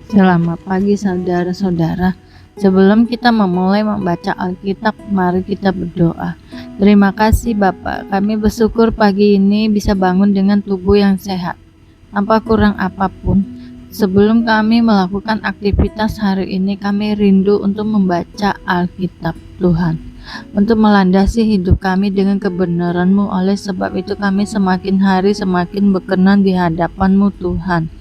Selamat pagi saudara-saudara. Sebelum kita memulai membaca Alkitab, mari kita berdoa. Terima kasih Bapak, kami bersyukur pagi ini bisa bangun dengan tubuh yang sehat, tanpa kurang apapun. Sebelum kami melakukan aktivitas hari ini, kami rindu untuk membaca Alkitab Tuhan, untuk melandasi hidup kami dengan kebenaran-Mu. Oleh sebab itu kami semakin hari semakin berkenan di hadapan-Mu Tuhan.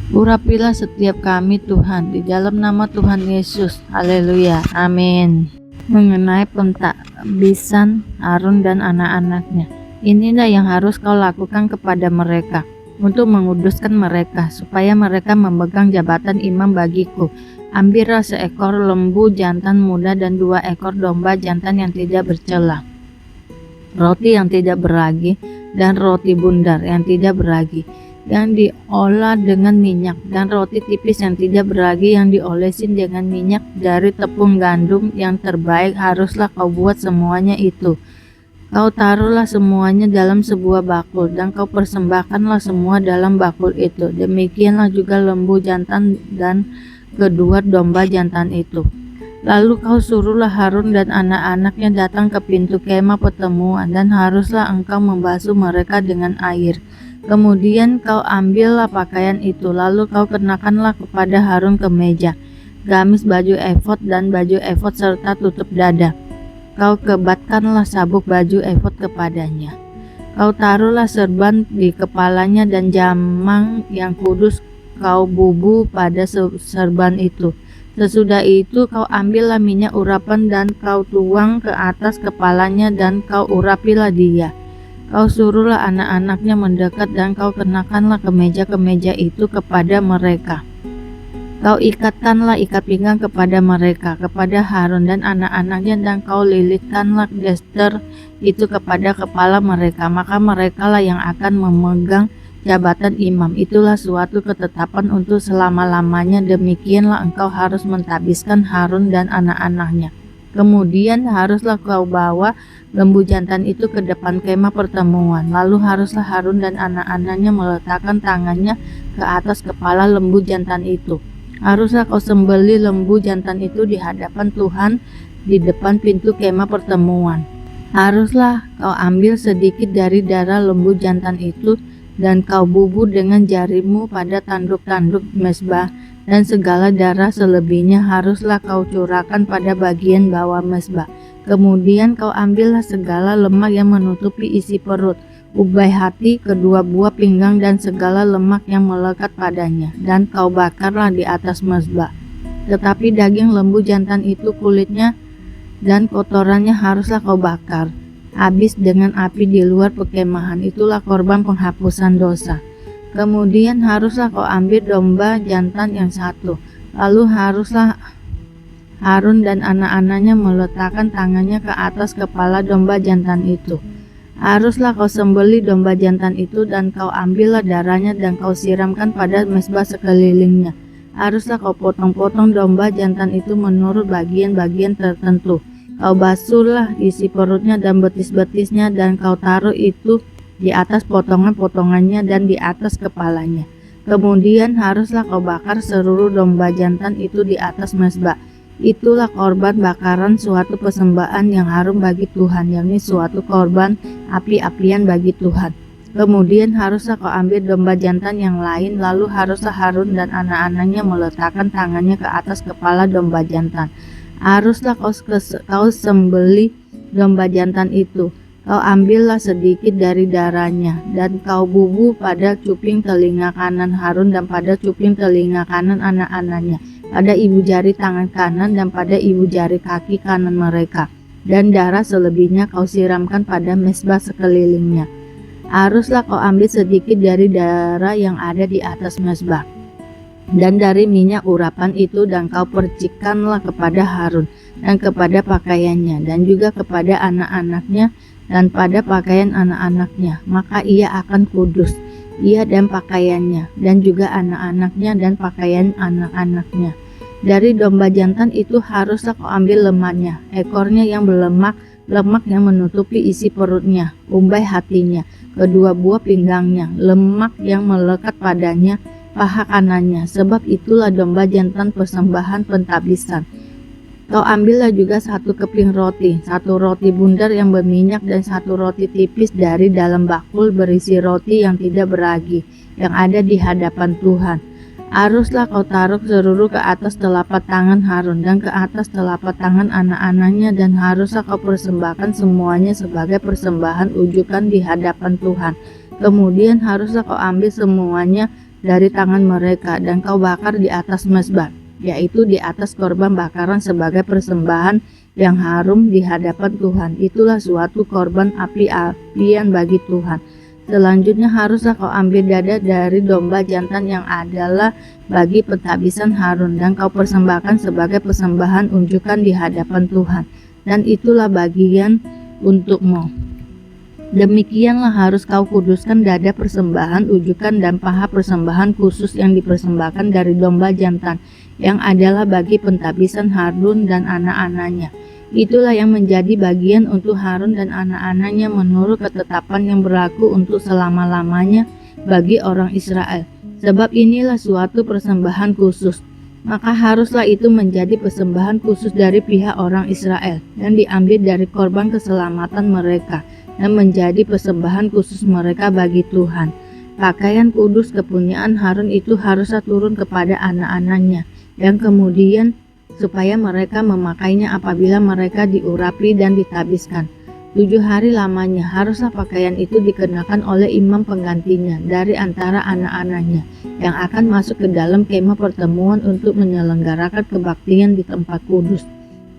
Urapilah setiap kami Tuhan, di dalam nama Tuhan Yesus. Haleluya, amin. Mengenai pentabisan Harun dan anak-anaknya, inilah yang harus kau lakukan kepada mereka, untuk menguduskan mereka, supaya mereka memegang jabatan imam bagiku. Ambillah seekor lembu jantan muda dan 2 ekor domba jantan yang tidak bercela, roti yang tidak beragi, dan roti bundar yang tidak beragi, yang diolah dengan minyak, dan roti tipis yang tidak beragi yang diolesin dengan minyak dari tepung gandum yang terbaik. Haruslah kau buat semuanya itu. Kau taruhlah semuanya dalam sebuah bakul, dan kau persembahkanlah semua dalam bakul itu. Demikianlah juga lembu jantan dan kedua domba jantan itu. Lalu kau suruhlah Harun dan anak-anaknya datang ke pintu kemah pertemuan, dan haruslah engkau membasuh mereka dengan air. Kemudian kau ambillah pakaian itu, lalu kau kenakanlah kepada Harun kemeja, gamis, baju efod dan baju efod serta tutup dada. Kau kebatkanlah sabuk baju efod kepadanya. Kau taruhlah serban di kepalanya dan jamang yang kudus kau bubu pada serban itu. Sesudah itu kau ambillah minyak urapan dan kau tuang ke atas kepalanya dan kau urapilah dia. Kau suruhlah anak-anaknya mendekat dan kau kenakanlah kemeja-kemeja itu kepada mereka. Kau ikatkanlah ikat pinggang kepada mereka, kepada Harun dan anak-anaknya, dan kau lilitkanlah daster itu kepada kepala mereka. Maka merekalah yang akan memegang jabatan imam. Itulah suatu ketetapan untuk selama-lamanya. Demikianlah engkau harus mentabiskan Harun dan anak-anaknya. Kemudian haruslah kau bawa lembu jantan itu ke depan kemah pertemuan. Lalu haruslah Harun dan anak-anaknya meletakkan tangannya ke atas kepala lembu jantan itu. Haruslah kau sembelih lembu jantan itu di hadapan Tuhan di depan pintu kemah pertemuan. Haruslah kau ambil sedikit dari darah lembu jantan itu dan kau bubuh dengan jarimu pada tanduk-tanduk mezbah, dan segala darah selebihnya haruslah kau curahkan pada bagian bawah mezbah. Kemudian kau ambillah segala lemak yang menutupi isi perut, ubai hati, kedua buah pinggang, dan segala lemak yang melekat padanya, dan kau bakarlah di atas mezbah. Tetapi daging lembu jantan itu, kulitnya dan kotorannya haruslah kau bakar habis dengan api di luar perkemahan. Itulah korban penghapusan dosa. Kemudian haruslah kau ambil domba jantan yang 1. Lalu haruslah Harun dan anak-anaknya meletakkan tangannya ke atas kepala domba jantan itu. Haruslah kau sembelih domba jantan itu, dan kau ambillah darahnya dan kau siramkan pada mezbah sekelilingnya. Haruslah kau potong-potong domba jantan itu menurut bagian-bagian tertentu. Kau basuhlah isi perutnya dan betis-betisnya, dan kau taruh itu di atas potongan-potongannya dan di atas kepalanya. Kemudian haruslah kau bakar seluruh domba jantan itu di atas mezbah. Itulah korban bakaran suatu persembahan yang harum bagi Tuhan, yakni suatu korban api-apian bagi Tuhan. Kemudian haruslah kau ambil domba jantan yang lain, lalu haruslah Harun dan anak-anaknya meletakkan tangannya ke atas kepala domba jantan. Haruslah kau sembelih domba jantan itu. Kau ambillah sedikit dari darahnya, dan kau bubuh pada cuping telinga kanan Harun dan pada cuping telinga kanan anak-anaknya, pada ibu jari tangan kanan dan pada ibu jari kaki kanan mereka. Dan darah selebihnya kau siramkan pada mezbah sekelilingnya. Haruslah kau ambil sedikit dari darah yang ada di atas mezbah dan dari minyak urapan itu, dan kau percikkanlah kepada Harun dan kepada pakaiannya, dan juga kepada anak-anaknya dan pada pakaian anak-anaknya. Maka ia akan kudus, ia dan pakaiannya, dan juga anak-anaknya dan pakaian anak-anaknya. Dari domba jantan itu haruslah kau ambil lemaknya, ekornya yang berlemak, lemak yang menutupi isi perutnya, umbai hatinya, kedua buah pinggangnya, lemak yang melekat padanya, paha kanannya, sebab itulah domba jantan persembahan pentabisan. Kau ambillah juga 1 keping roti, 1 roti bundar yang berminyak dan 1 roti tipis dari dalam bakul berisi roti yang tidak beragi, yang ada di hadapan Tuhan. Haruslah kau taruh seluruh ke atas telapak tangan Harun dan ke atas telapak tangan anak-anaknya, dan haruslah kau persembahkan semuanya sebagai persembahan ujukan di hadapan Tuhan. Kemudian haruslah kau ambil semuanya dari tangan mereka dan kau bakar di atas mezbah, yaitu di atas korban bakaran sebagai persembahan yang harum di hadapan Tuhan. Itulah suatu korban api-apian bagi Tuhan. Selanjutnya haruslah kau ambil dada dari domba jantan yang adalah bagi pentabisan Harun dan kau persembahkan sebagai persembahan unjukan di hadapan Tuhan, dan itulah bagian untukmu. Demikianlah harus kau kuduskan dada persembahan ujukan dan paha persembahan khusus yang dipersembahkan dari domba jantan yang adalah bagi pentabisan Harun dan anak-anaknya. Itulah yang menjadi bagian untuk Harun dan anak-anaknya menurut ketetapan yang berlaku untuk selama-lamanya bagi orang Israel. Sebab inilah suatu persembahan khusus. Maka haruslah itu menjadi persembahan khusus dari pihak orang Israel dan diambil dari korban keselamatan mereka dan menjadi persembahan khusus mereka bagi Tuhan. Pakaian kudus kepunyaan Harun itu haruslah turun kepada anak-anaknya, yang kemudian supaya mereka memakainya apabila mereka diurapi dan ditabiskan. 7 hari lamanya haruslah pakaian itu dikenakan oleh imam penggantinya dari antara anak-anaknya yang akan masuk ke dalam kemah pertemuan untuk menyelenggarakan kebaktian di tempat kudus.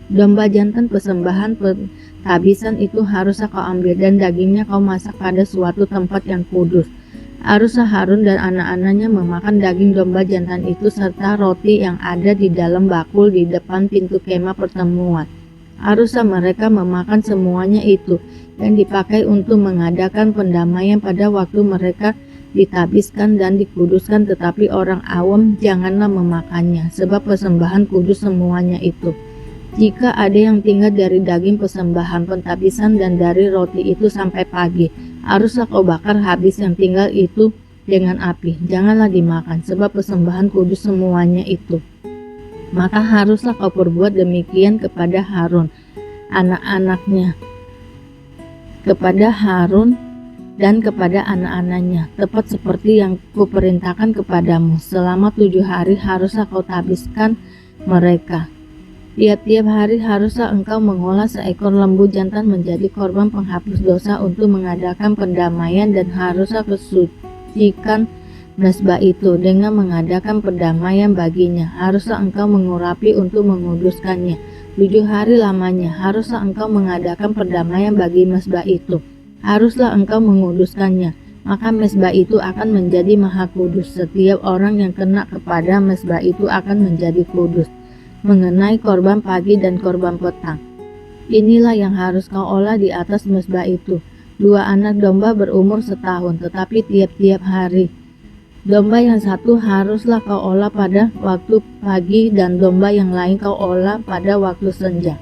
Domba jantan persembahan pentabisan itu haruslah kau ambil dan dagingnya kau masak pada suatu tempat yang kudus. Haruslah Harun dan anak-anaknya memakan daging domba jantan itu serta roti yang ada di dalam bakul di depan pintu kemah pertemuan. Haruslah mereka memakan semuanya itu dan dipakai untuk mengadakan pendamaian pada waktu mereka ditabiskan dan dikuduskan, tetapi orang awam janganlah memakannya, sebab persembahan kudus semuanya itu. Jika ada yang tinggal dari daging persembahan pentabisan dan dari roti itu sampai pagi, haruslah kau bakar habis yang tinggal itu dengan api. Janganlah dimakan, sebab persembahan kudus semuanya itu. Maka haruslah kau perbuat demikian kepada Harun, anak-anaknya, kepada Harun dan kepada anak-anaknya, tepat seperti yang kuperintahkan kepadamu. Selama 7 hari haruslah kau tabiskan mereka. Tiap-tiap hari haruslah engkau mengolah seekor lembu jantan menjadi korban penghapus dosa untuk mengadakan pendamaian, dan haruslah kesucikan mezbah itu dengan mengadakan pendamaian baginya. Haruslah engkau mengurapi untuk menguduskannya. 7 hari lamanya haruslah engkau mengadakan pendamaian bagi mezbah itu. Haruslah engkau menguduskannya. Maka mezbah itu akan menjadi maha kudus. Setiap orang yang kena kepada mezbah itu akan menjadi kudus. Mengenai korban pagi dan korban petang, inilah yang harus kau olah di atas mezbah itu: 2 anak domba berumur setahun, tetapi tiap-tiap hari. Domba yang satu haruslah kau olah pada waktu pagi, dan domba yang lain kau olah pada waktu senja.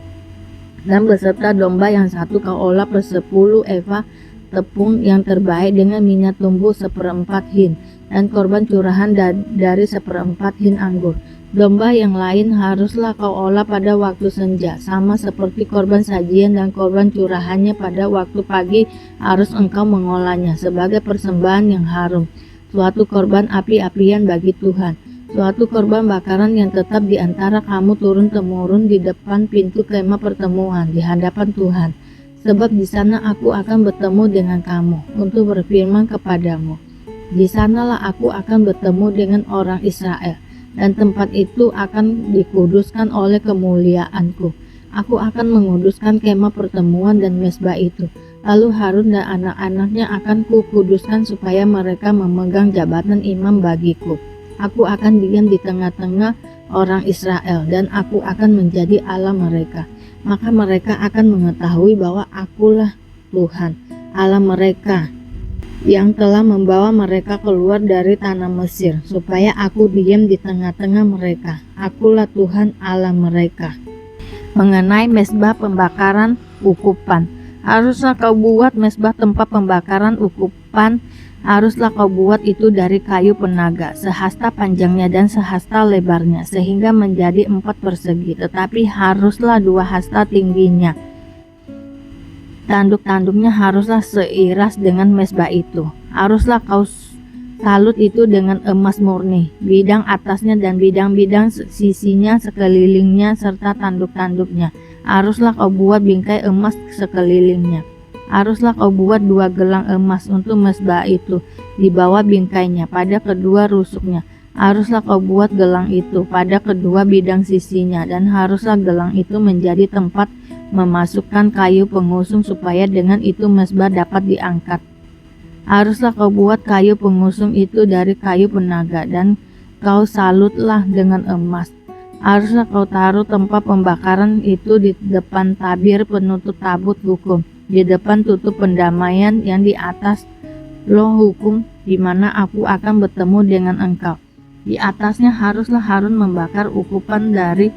Dan beserta domba yang satu kau olah per 10 eva tepung yang terbaik dengan minyak tumbuk 1/4 hin, dan korban curahan dari 1/4 hin anggur. Domba yang lain haruslah kau olah pada waktu senja, sama seperti korban sajian dan korban curahannya pada waktu pagi harus engkau mengolahnya sebagai persembahan yang harum, suatu korban api-apian bagi Tuhan, suatu korban bakaran yang tetap di antara kamu turun-temurun di depan pintu kemah pertemuan di hadapan Tuhan. Sebab di sana aku akan bertemu dengan kamu untuk berfirman kepadamu. Di sanalah aku akan bertemu dengan orang Israel, dan tempat itu akan dikuduskan oleh kemuliaanku. Aku akan menguduskan kemah pertemuan dan mezbah itu. Lalu Harun dan anak-anaknya akan kukuduskan supaya mereka memegang jabatan imam bagiku. Aku akan diam di tengah-tengah orang Israel, dan aku akan menjadi Allah mereka. Maka mereka akan mengetahui bahwa akulah Tuhan, Allah mereka, yang telah membawa mereka keluar dari tanah Mesir, supaya aku diam di tengah-tengah mereka. Akulah Tuhan Allah mereka. Mengenai mezbah pembakaran ukupan, Haruslah kau buat mezbah tempat pembakaran ukupan, haruslah kau buat itu dari kayu penaga, sehasta panjangnya dan sehasta lebarnya, sehingga menjadi 4 persegi, tetapi haruslah 2 hasta tingginya. Tanduk-tanduknya haruslah seiras dengan mezbah itu. Haruslah kau salut itu dengan emas murni, bidang atasnya dan bidang-bidang sisinya sekelilingnya serta tanduk-tanduknya. Haruslah kau buat bingkai emas sekelilingnya. Haruslah kau buat 2 gelang emas untuk mezbah itu di bawah bingkainya pada kedua rusuknya. Haruslah kau buat gelang itu pada kedua bidang sisinya, dan haruslah gelang itu menjadi tempat memasukkan kayu pengusung supaya dengan itu mezbah dapat diangkat. Haruslah kau buat kayu pengusung itu dari kayu penaga, dan kau salutlah dengan emas. Haruslah kau taruh tempat pembakaran itu di depan tabir penutup tabut hukum, di depan tutup pendamaian yang di atas loh hukum, di mana aku akan bertemu dengan engkau. Di atasnya haruslah Harun membakar ukupan dari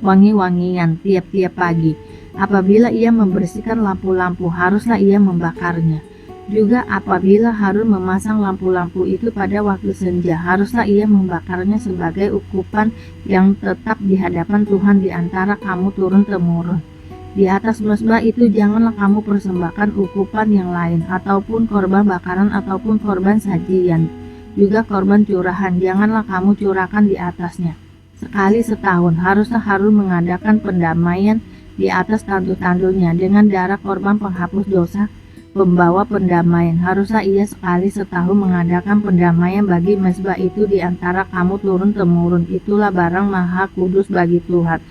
wangi-wangian tiap-tiap pagi. Apabila ia membersihkan lampu-lampu, haruslah ia membakarnya. Juga apabila Harun memasang lampu-lampu itu pada waktu senja, haruslah ia membakarnya sebagai ukupan yang tetap di hadapan Tuhan di antara kamu turun-temurun. Di atas mezbah itu janganlah kamu persembahkan ukupan yang lain, ataupun korban bakaran ataupun korban sajian. Juga korban curahan janganlah kamu curahkan di atasnya. Sekali setahun haruslah Harun mengadakan pendamaian di atas tanduk-tanduknya dengan darah korban penghapus dosa pembawa pendamaian. Haruslah ia sekali setahun mengadakan pendamaian bagi mezbah itu di antara kamu turun-temurun. Itulah barang maha kudus bagi Tuhan.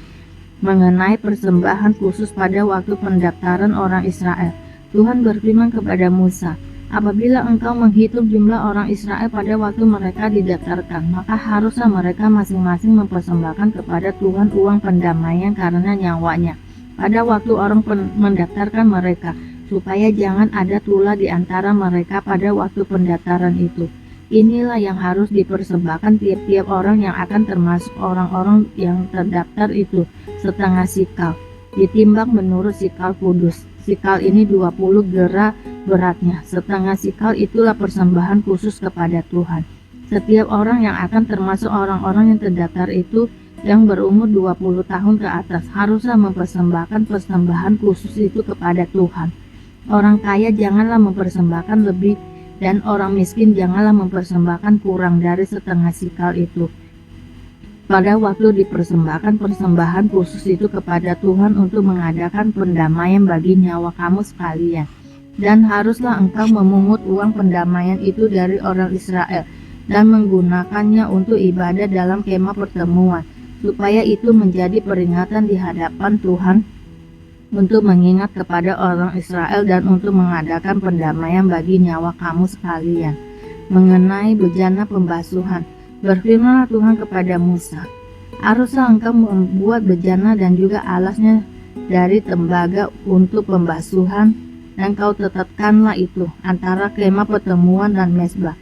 Mengenai persembahan khusus pada waktu pendaftaran orang Israel, Tuhan berfirman kepada Musa, apabila engkau menghitung jumlah orang Israel pada waktu mereka didaftarkan, maka haruslah mereka masing-masing mempersembahkan kepada Tuhan uang pendamaian karena nyawanya pada waktu orang mendaftarkan mereka, supaya jangan ada tulah di antara mereka pada waktu pendaftaran itu. Inilah yang harus dipersembahkan tiap-tiap orang yang akan termasuk orang-orang yang terdaftar itu, setengah sikal, ditimbang menurut sikal kudus. Sikal ini 20 gera beratnya. Setengah sikal itulah persembahan khusus kepada Tuhan. Setiap orang yang akan termasuk orang-orang yang terdaftar itu yang berumur 20 tahun ke atas haruslah mempersembahkan persembahan khusus itu kepada Tuhan. Orang kaya janganlah mempersembahkan lebih, dan orang miskin janganlah mempersembahkan kurang dari setengah sikal itu. Pada waktu dipersembahkan persembahan khusus itu kepada Tuhan untuk mengadakan pendamaian bagi nyawa kamu sekalian. Dan haruslah engkau memungut uang pendamaian itu dari orang Israel dan menggunakannya untuk ibadah dalam kemah pertemuan, supaya itu menjadi peringatan di hadapan Tuhan untuk mengingat kepada orang Israel dan untuk mengadakan pendamaian bagi nyawa kamu sekalian. Mengenai bejana pembasuhan, berfirmanlah Tuhan kepada Musa, haruslah engkau membuat bejana dan juga alasnya dari tembaga untuk pembasuhan, dan kau tetapkanlah itu antara kemah pertemuan dan mezbah,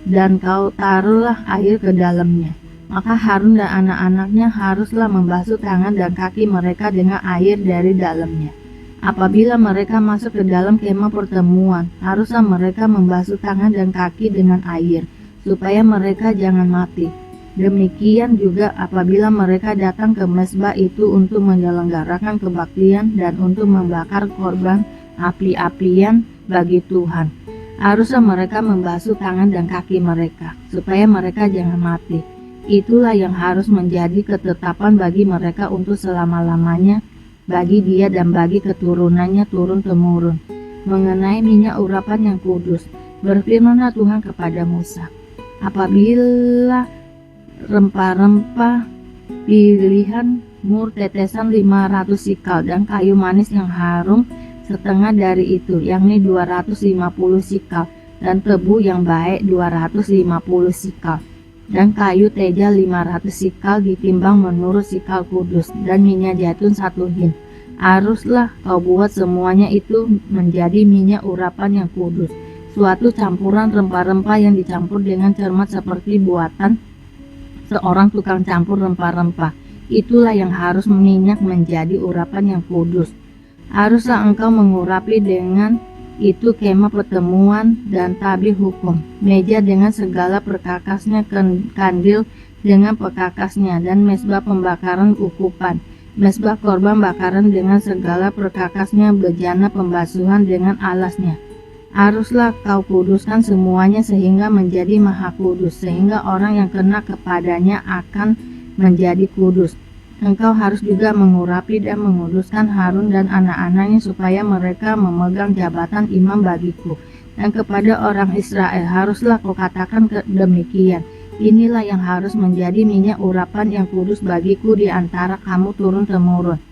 dan kau taruhlah air ke dalamnya. Maka Harun dan anak-anaknya haruslah membasuh tangan dan kaki mereka dengan air dari dalamnya. Apabila mereka masuk ke dalam kemah pertemuan, haruslah mereka membasuh tangan dan kaki dengan air, supaya mereka jangan mati. Demikian juga apabila mereka datang ke mezbah itu untuk menyelenggarakan kebaktian dan untuk membakar korban api-apian bagi Tuhan. Haruslah mereka membasuh tangan dan kaki mereka, supaya mereka jangan mati. Itulah yang harus menjadi ketetapan bagi mereka untuk selama-lamanya, bagi dia dan bagi keturunannya turun-temurun. Mengenai minyak urapan yang kudus, berfirmanlah Tuhan kepada Musa, apabila rempah-rempah pilihan mur tetesan 500 sikal dan kayu manis yang harum setengah dari itu, yakni 250 sikal, dan tebu yang baik 250 sikal, dan kayu teja 500 sikal ditimbang menurut sikal kudus, dan minyak zaitun 1 hin. Haruslah kau buat semuanya itu menjadi minyak urapan yang kudus, suatu campuran rempah-rempah yang dicampur dengan cermat seperti buatan seorang tukang campur rempah-rempah. Itulah yang harus minyak menjadi urapan yang kudus. Haruslah engkau mengurapi dengan itu kemah pertemuan dan tabir hukum, meja dengan segala perkakasnya, kandil dengan perkakasnya, dan mesbah pembakaran ukupan, mesbah korban bakaran dengan segala perkakasnya, bejana pembasuhan dengan alasnya. Haruslah kau kuduskan semuanya sehingga menjadi maha kudus, sehingga orang yang kena kepadanya akan menjadi kudus. Engkau harus juga mengurapi dan menguduskan Harun dan anak-anaknya supaya mereka memegang jabatan imam bagiku. Dan kepada orang Israel haruslah kau katakan demikian, inilah yang harus menjadi minyak urapan yang kudus bagiku di antara kamu turun-temurun.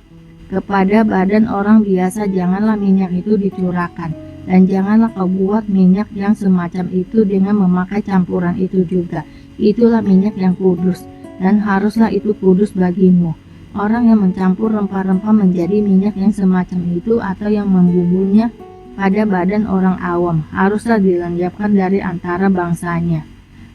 Kepada badan orang biasa janganlah minyak itu dicurahkan, dan janganlah kau buat minyak yang semacam itu dengan memakai campuran itu juga. Itulah minyak yang kudus, dan haruslah itu kudus bagimu. Orang yang mencampur rempah-rempah menjadi minyak yang semacam itu atau yang membubuhnya pada badan orang awam haruslah dilenyapkan dari antara bangsanya.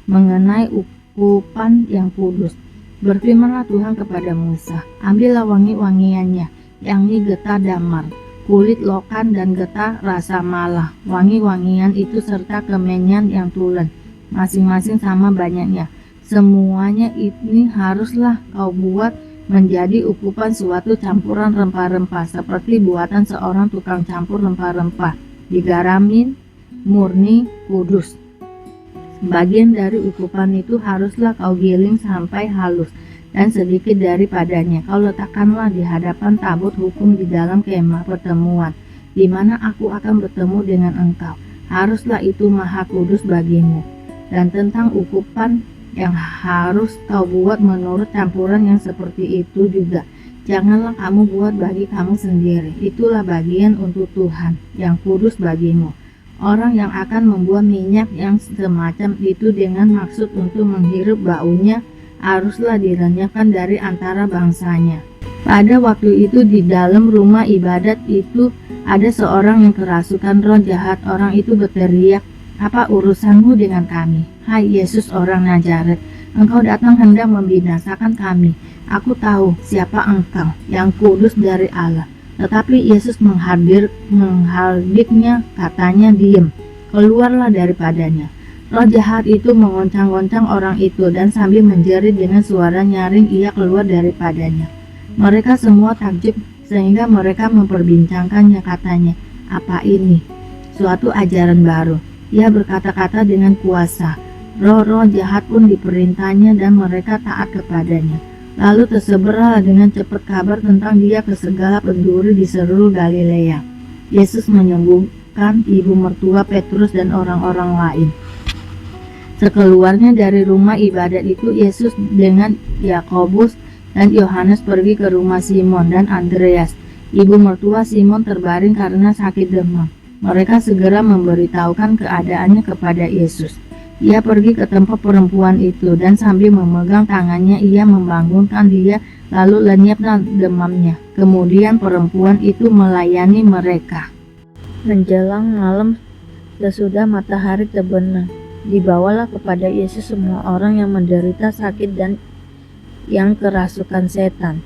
Mengenai ukupan yang kudus, berfirmanlah Tuhan kepada Musa, ambillah wangi-wangiannya, yakni getah damar, kulit lokan dan getah rasa malah, wangi-wangian itu serta kemenyan yang tulen, masing-masing sama banyaknya. Semuanya ini haruslah kau buat menjadi ukupan suatu campuran rempah-rempah seperti buatan seorang tukang campur rempah-rempah, digaramin, murni, kudus. Bagian dari ukupan itu haruslah kau giling sampai halus, dan sedikit daripadanya kau letakkanlah di hadapan tabut hukum di dalam kemah pertemuan, di mana aku akan bertemu dengan engkau. Haruslah itu maha kudus bagimu. Dan tentang ukupan yang harus kau buat menurut campuran yang seperti itu juga, janganlah kamu buat bagi kamu sendiri. Itulah bagian untuk Tuhan yang kudus bagimu. Orang yang akan membuat minyak yang semacam itu dengan maksud untuk menghirup baunya haruslah dilenyapkan dari antara bangsanya. Pada waktu itu di dalam rumah ibadat itu ada seorang yang kerasukan roh jahat. Orang itu berteriak, apa urusanmu dengan kami, hai Yesus orang Nazaret? Engkau datang hendak membinasakan kami. Aku tahu siapa engkau, yang kudus dari Allah. Tetapi Yesus menghardiknya, katanya, diam, keluarlah daripadanya. Roh jahat itu mengoncang-goncang orang itu, dan sambil menjerit dengan suara nyaring ia keluar daripadanya. Mereka semua takjub sehingga mereka memperbincangkannya, katanya, apa ini? Suatu ajaran baru. Ia berkata-kata dengan kuasa. Roh-roh jahat pun diperintahnya dan mereka taat kepadanya. Lalu tersebarlah dengan cepat kabar tentang dia ke segala penjuru di seluruh Galilea. Yesus menyembuhkan ibu mertua Petrus dan orang-orang lain. Sekeluarnya dari rumah ibadat itu, Yesus dengan Yakobus dan Yohanes pergi ke rumah Simon dan Andreas. Ibu mertua Simon terbaring karena sakit demam. Mereka segera memberitahukan keadaannya kepada Yesus. Ia pergi ke tempat perempuan itu dan sambil memegang tangannya ia membangunkan dia, lalu lenyaplah demamnya. Kemudian perempuan itu melayani mereka. Menjelang malam sesudah matahari terbenam, dibawalah kepada Yesus semua orang yang menderita sakit dan yang kerasukan setan.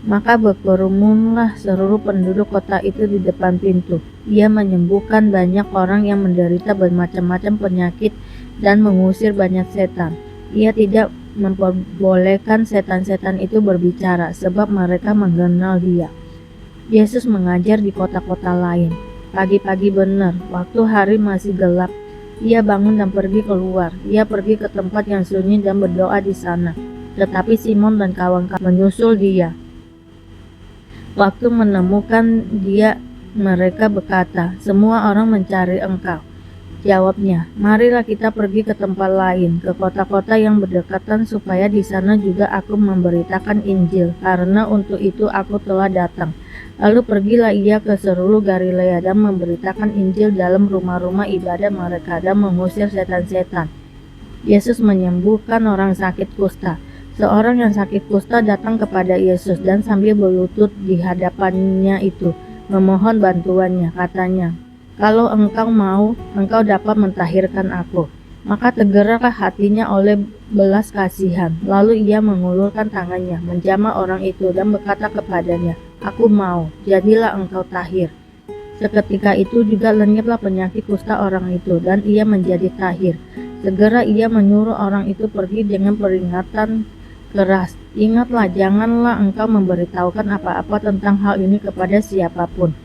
Maka berkerumunlah seluruh penduduk kota itu di depan pintu. Ia menyembuhkan banyak orang yang menderita bermacam-macam penyakit dan mengusir banyak setan. Ia tidak memperbolehkan setan-setan itu berbicara, sebab mereka mengenal dia. Yesus mengajar di kota-kota lain. Pagi-pagi benar, waktu hari masih gelap, ia bangun dan pergi keluar. Ia pergi ke tempat yang sunyi dan berdoa di sana. Tetapi Simon dan kawan-kawan menyusul dia. Waktu menemukan dia, mereka berkata, semua orang mencari engkau. Jawabnya, marilah kita pergi ke tempat lain, ke kota-kota yang berdekatan, supaya di sana juga aku memberitakan Injil, karena untuk itu aku telah datang. Lalu pergilah ia ke seluruh Galilea dan memberitakan Injil dalam rumah-rumah ibadat mereka dan mengusir setan-setan. Yesus menyembuhkan orang sakit kusta. Seorang yang sakit kusta datang kepada Yesus dan sambil berlutut di hadapannya itu, memohon bantuannya, katanya, kalau engkau mau, engkau dapat mentahirkan aku. Maka tergeraklah hatinya oleh belas kasihan. Lalu ia mengulurkan tangannya, menjamah orang itu dan berkata kepadanya, Aku mau, jadilah engkau tahir." Seketika itu juga lenyaplah penyakit kusta orang itu, dan ia menjadi tahir. Segera ia menyuruh orang itu pergi dengan peringatan keras, "Ingatlah, janganlah engkau memberitahukan apa-apa tentang hal ini kepada siapapun.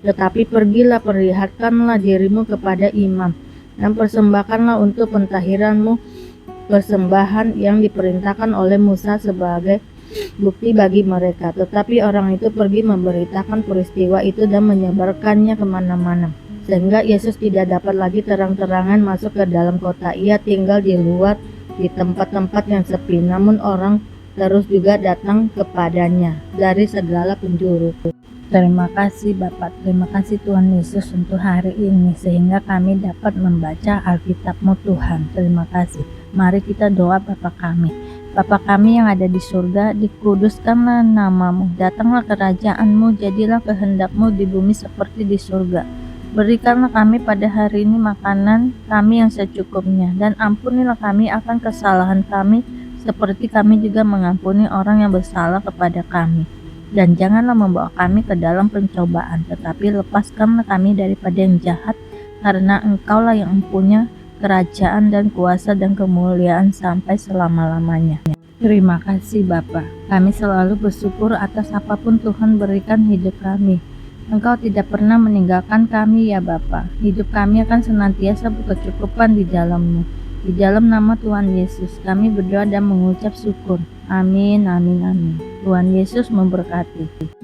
Tetapi pergilah, perlihatkanlah dirimu kepada imam, dan persembahkanlah untuk pentahiranmu persembahan yang diperintahkan oleh Musa sebagai bukti bagi mereka." Tetapi orang itu pergi memberitakan peristiwa itu dan menyebarkannya kemana-mana, sehingga Yesus tidak dapat lagi terang-terangan masuk ke dalam kota. Ia tinggal di luar, di tempat-tempat yang sepi, namun orang terus juga datang kepadanya dari segala penjuru. Terima kasih Bapak, terima kasih Tuhan Yesus untuk hari ini, sehingga kami dapat membaca Alkitab-Mu Tuhan. Terima kasih. Mari kita doa. Bapa kami yang ada di surga, dikuduskanlah nama-Mu, datanglah kerajaan-Mu, jadilah kehendak-Mu di bumi seperti di surga. Berikanlah kami pada hari ini makanan kami yang secukupnya, dan ampunilah kami akan kesalahan kami, seperti kami juga mengampuni orang yang bersalah kepada kami. Dan janganlah membawa kami ke dalam pencobaan, tetapi lepaskanlah kami daripada yang jahat, karena Engkaulah yang mempunyai kerajaan dan kuasa dan kemuliaan sampai selama-lamanya. Terima kasih Bapa. Kami selalu bersyukur atas apapun Tuhan berikan hidup kami. Engkau tidak pernah meninggalkan kami ya Bapa. Hidup kami akan senantiasa berkecukupan di dalam-Mu. Di dalam nama Tuhan Yesus kami berdoa dan mengucap syukur. Amin, amin, amin. Tuhan Yesus memberkati.